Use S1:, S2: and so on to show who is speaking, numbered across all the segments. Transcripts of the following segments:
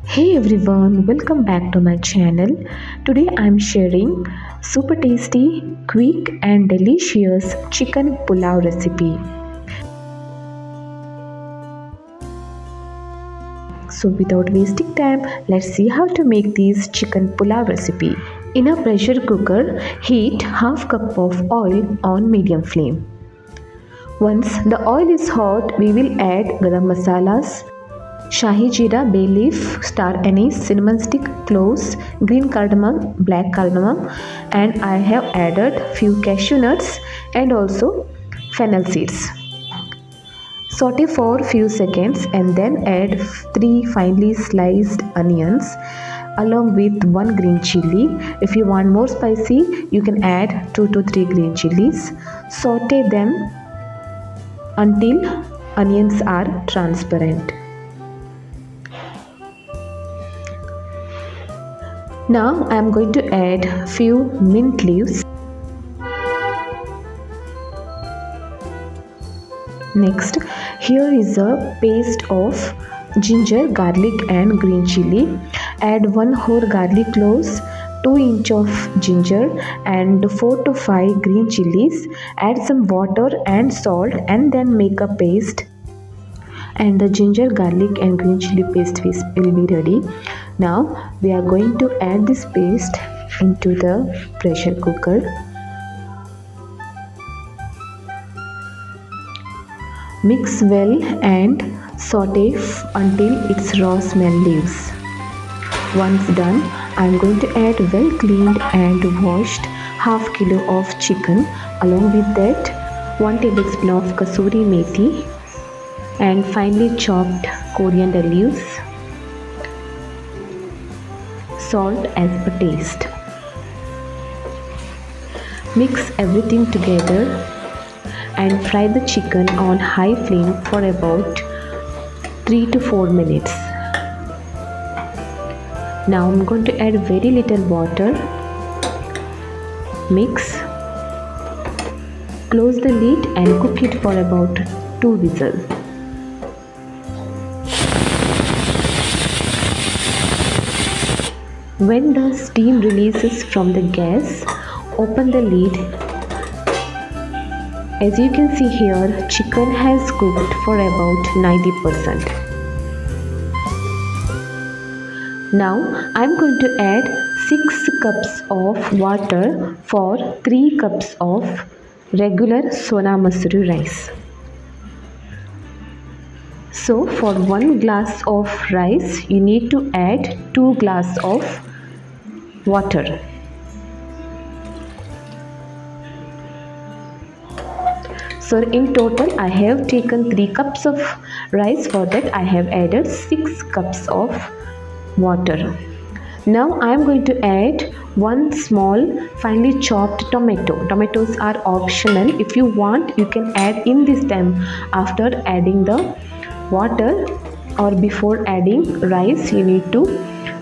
S1: Hey everyone, welcome back to my channel. Today I'm sharing super tasty, quick and delicious chicken pulao recipe. So without wasting time, let's see how to make this chicken pulao recipe. In a pressure cooker, heat half cup of oil on medium flame. Once the oil is hot, we will add garam masalas, Shahi Jeera, bay leaf, star anise, cinnamon stick, cloves, green cardamom, black cardamom, and I have added few cashew nuts and also fennel seeds. Saute for few seconds and then add 3 finely sliced onions along with 1 green chili. If you want more spicy, you can add 2 to 3 green chilies. Saute them until onions are transparent. Now I am going to add few mint leaves. Next, here is a paste of ginger, garlic and green chili. Add 1 whole garlic cloves, 2 inch of ginger and 4 to 5 green chilies. Add some water and salt and then make a paste. And the ginger, garlic and green chili paste will be ready. Now we are going to add this paste into the pressure cooker. Mix well and saute until its raw smell leaves. Once done, I am going to add well cleaned and washed half kilo of chicken. Along with that, 1 tablespoon of kasuri methi and finely chopped coriander leaves. Salt as per taste. Mix everything together and fry the chicken on high flame for about 3 to 4 minutes. Now I'm going to add very little water. Mix. Close the lid and cook it for about 2 whistles. When the steam releases from the gas, open the lid. As you can see here, chicken has cooked for about 90%. Now I am going to add 6 cups of water for 3 cups of regular Sona Masuri rice. So for 1 glass of rice, you need to add 2 glasses of water. So in total I have taken 3 cups of rice. For that I have added 6 cups of water. Now I am going to add 1 small finely chopped tomato. Tomatoes are optional. If you want, you can add in this time after adding the water or before adding rice. You need to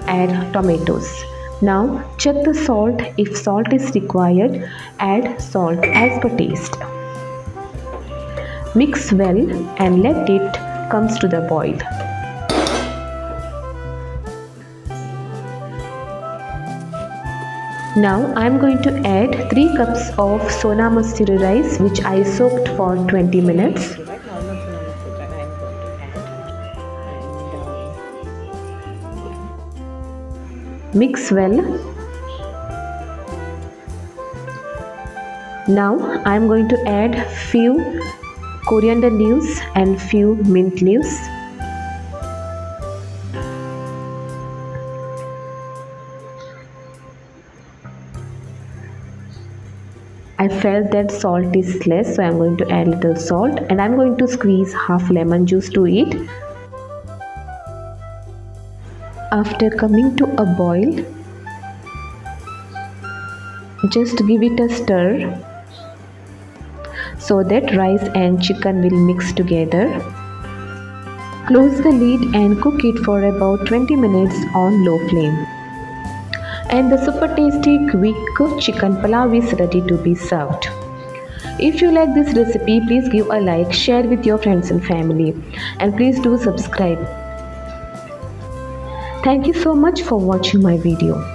S1: add tomatoes. Now check the salt. If salt is required, add salt as per taste. Mix well and let it comes to the boil. Now I am going to add 3 cups of Sona Masuri rice which I soaked for 20 minutes. Mix well. Now I am going to add few coriander leaves and few mint leaves. I felt that salt is less, so I am going to add little salt and I am going to squeeze half lemon juice to it. After coming to a boil, just give it a stir so that rice and chicken will mix together. Close the lid and cook it for about 20 minutes on low flame. And the super tasty quick chicken pulao is ready to be served. If you like this recipe, please give a like, share with your friends and family, and please do subscribe. Thank you so much for watching my video.